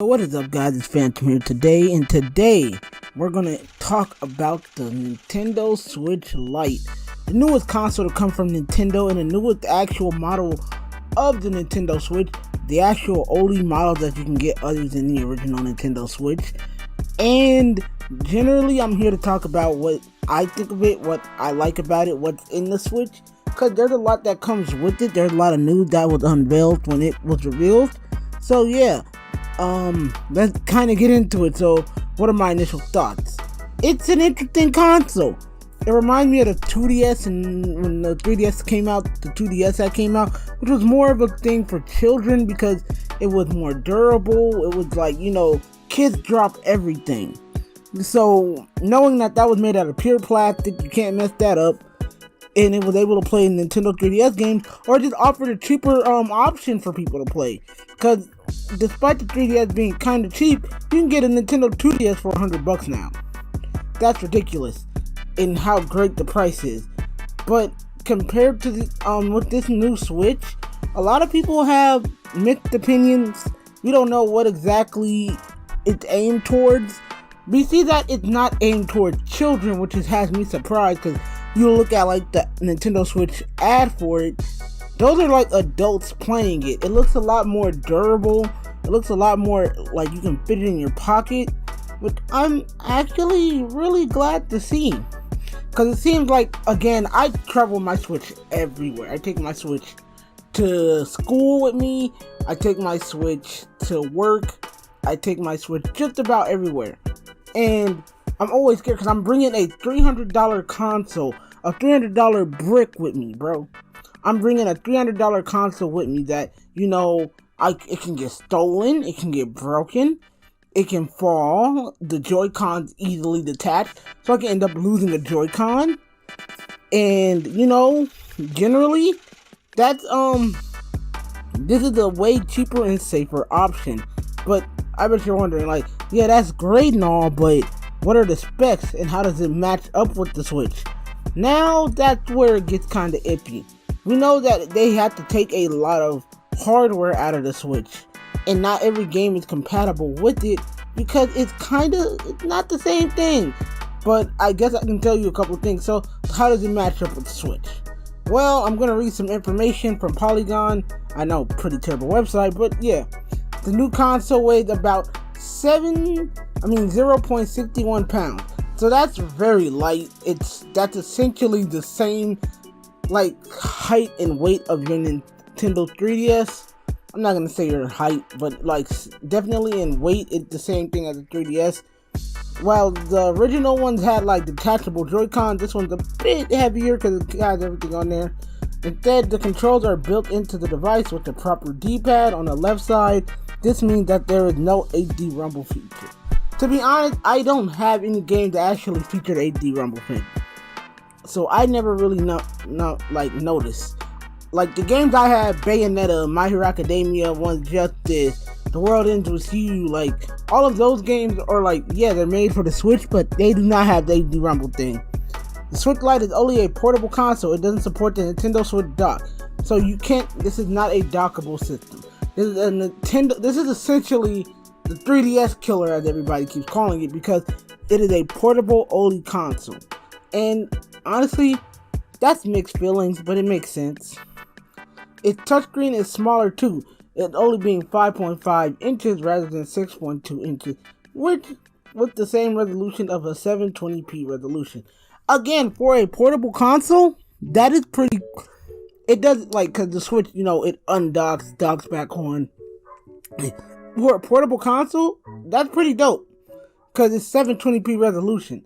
What is up, guys? It's Phantom here today, and today we're gonna talk about the Nintendo Switch Lite, the newest console to come from Nintendo, and the newest actual model of the Nintendo Switch, the actual only model that you can get other than the original Nintendo Switch. And generally, I'm here to talk about what I think of it, what I like about it, what's in the Switch, because there's a lot that comes with it. There's a lot of news that was unveiled when it was revealed. So yeah, let's kind of get into it. So what are my initial thoughts? It's an interesting console. It reminds me of the 2DS, and when the 3DS came out, the 2DS that came out, which was more of a thing for children because it was more durable. It was like, kids drop everything. So knowing that was made out of pure plastic, you can't mess that up, and it was able to play Nintendo 3DS games, or just offered a cheaper option for people to play. Because despite the 3DS being kind of cheap, you can get a Nintendo 2DS for $100 now. That's ridiculous in how great the price is. But compared to the with this new Switch, a lot of people have mixed opinions. We don't know what exactly it's aimed towards. We see that it's not aimed towards children, which has me surprised, because you look at like the Nintendo Switch ad for it, those are like adults playing it. It looks a lot more durable. It looks a lot more like you can fit it in your pocket, which I'm actually really glad to see. Because it seems like, again, I travel my Switch everywhere. I take my Switch to school with me. I take my Switch to work. I take my Switch just about everywhere. And I'm always scared because I'm bringing a $300 console, a $300 brick with me, bro. I'm bringing a $300 console with me that, it can get stolen, it can get broken, it can fall, the Joy-Cons easily detached, so I can end up losing a Joy-Con. And, generally, that's, this is a way cheaper and safer option. But I bet you're wondering, yeah, that's great and all, but what are the specs and how does it match up with the Switch? Now, that's where it gets kind of iffy. We know that they have to take a lot of hardware out of the Switch, and not every game is compatible with it because it's not the same thing. But I guess I can tell you a couple of things. So how does it match up with the Switch? Well, I'm going to read some information from Polygon. I know, pretty terrible website, but yeah. The new console weighs about 0.61 pounds. So that's very light. That's essentially the same height and weight of your Nintendo 3DS. I'm not gonna say your height, but definitely in weight, it's the same thing as the 3DS. While the original ones had detachable Joy-Cons, this one's a bit heavier because it has everything on there. Instead, the controls are built into the device with the proper D-pad on the left side. This means that there is no HD rumble feature. To be honest, I don't have any games that actually featured HD rumble feature, so I never really noticed. The games I had, Bayonetta, My Hero Academia, One Justice, The World Ends With You, all of those games are they're made for the Switch, but they do not have the HD rumble thing. The Switch Lite is only a portable console. It doesn't support the Nintendo Switch dock, so this is not a dockable system. This is essentially the 3DS killer, as everybody keeps calling it, because it is a portable only console. And honestly, that's mixed feelings, but it makes sense. Its touchscreen is smaller too, it only being 5.5 inches rather than 6.2 inches, which with the same resolution of a 720p resolution. Again, for a portable console, that is pretty. It does because the Switch, it docks back on. For a portable console, that's pretty dope because it's 720p resolution.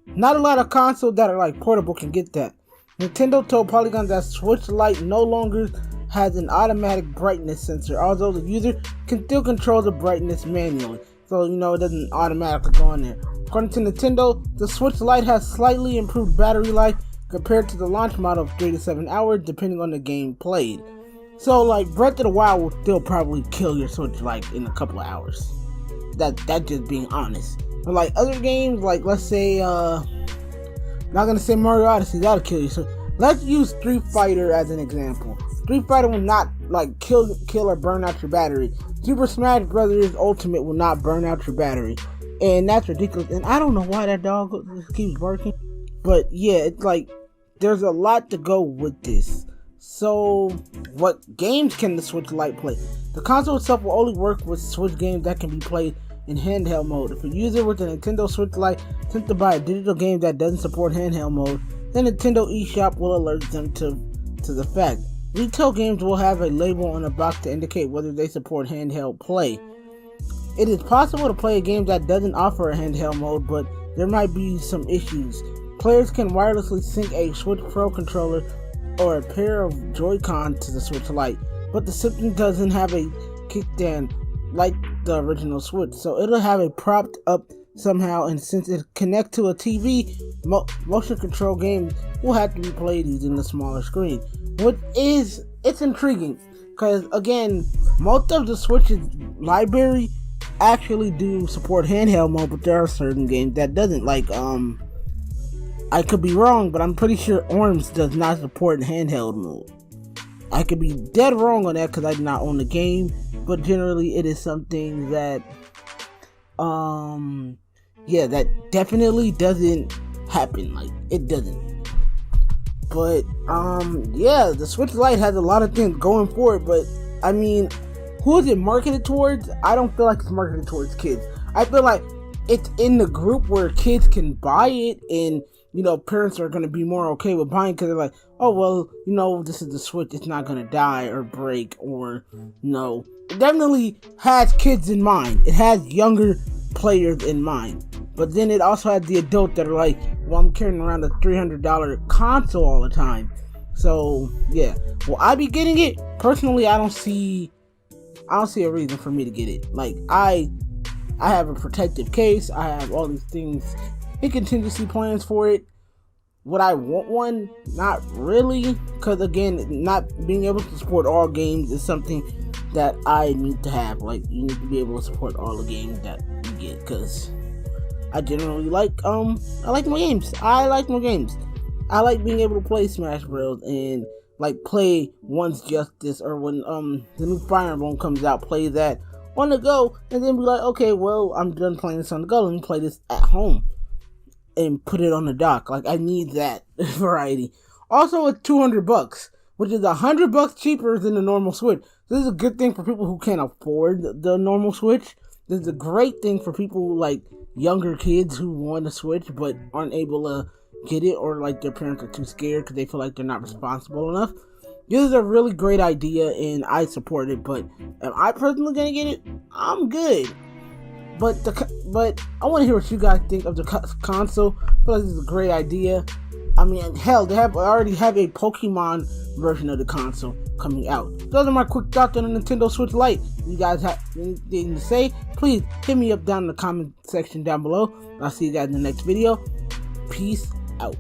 Not a lot of consoles that are portable can get that. Nintendo told Polygon that Switch Lite no longer has an automatic brightness sensor, although the user can still control the brightness manually. So, it doesn't automatically go in there. According to Nintendo, the Switch Lite has slightly improved battery life compared to the launch model of 3 to 7 hours, depending on the game played. So, Breath of the Wild will still probably kill your Switch in a couple of hours. That's just being honest. But other games, let's say, not gonna say Mario Odyssey, that'll kill you. So let's use Street Fighter as an example. Street Fighter will not like kill or burn out your battery. Super Smash Brothers Ultimate will not burn out your battery, and that's ridiculous. And I don't know why that dog just keeps barking, but yeah, it's like there's a lot to go with this. So, what games can the Switch Lite play? The console itself will only work with Switch games that can be played in handheld mode. If a user with a Nintendo Switch Lite attempts to buy a digital game that doesn't support handheld mode, then Nintendo eShop will alert them to the fact. Retail games will have a label on the box to indicate whether they support handheld play. It is possible to play a game that doesn't offer a handheld mode, but there might be some issues. Players can wirelessly sync a Switch Pro controller or a pair of Joy-Con to the Switch Lite, but the system doesn't have a kickstand like the original Switch, so it'll have a propped up somehow, and since it connects to a TV, motion control games will have to be played using the smaller screen. It's intriguing, because again, most of the Switch's library actually do support handheld mode, but there are certain games that doesn't, like I could be wrong, but I'm pretty sure Orms does not support handheld mode. I could be dead wrong on that because I did not own the game, but generally it is something that, that definitely doesn't happen. Like, it doesn't. But, the Switch Lite has a lot of things going for it, but, I mean, who is it marketed towards? I don't feel like it's marketed towards kids. I feel like it's in the group where kids can buy it, and parents are going to be more okay with buying because they're like, oh, well, this is the Switch. It's not going to die or break or, It definitely has kids in mind. It has younger players in mind. But then it also has the adult that are like, well, I'm carrying around a $300 console all the time. So, yeah. Will I be getting it? Personally, I don't see a reason for me to get it. Like, I have a protective case. I have all these things and contingency plans for it. Would I want one? Not really, because again, not being able to support all games is something that I need to have. Like, you need to be able to support all the games that you get, because I generally like I like my games. I like being able to play Smash Bros. And like play One's Justice, or when the new Fire Emblem comes out, play that on the go, and then be like, okay, well, I'm done playing this on the go. Let me play this at home and put it on the dock. Like, I need that variety. Also, it's $200, which is $100 cheaper than the normal Switch. This is a good thing for people who can't afford the normal Switch. This is a great thing for people like younger kids who want a Switch but aren't able to get it, or like their parents are too scared because they feel like they're not responsible enough. This is a really great idea, and I support it. But am I personally gonna get it? I'm good. But I want to hear what you guys think of the console. I feel like this is a great idea. I mean, hell, they already have a Pokemon version of the console coming out. Those are my quick thoughts on the Nintendo Switch Lite. If you guys have anything to say, please hit me up down in the comment section down below. I'll see you guys in the next video. Peace out.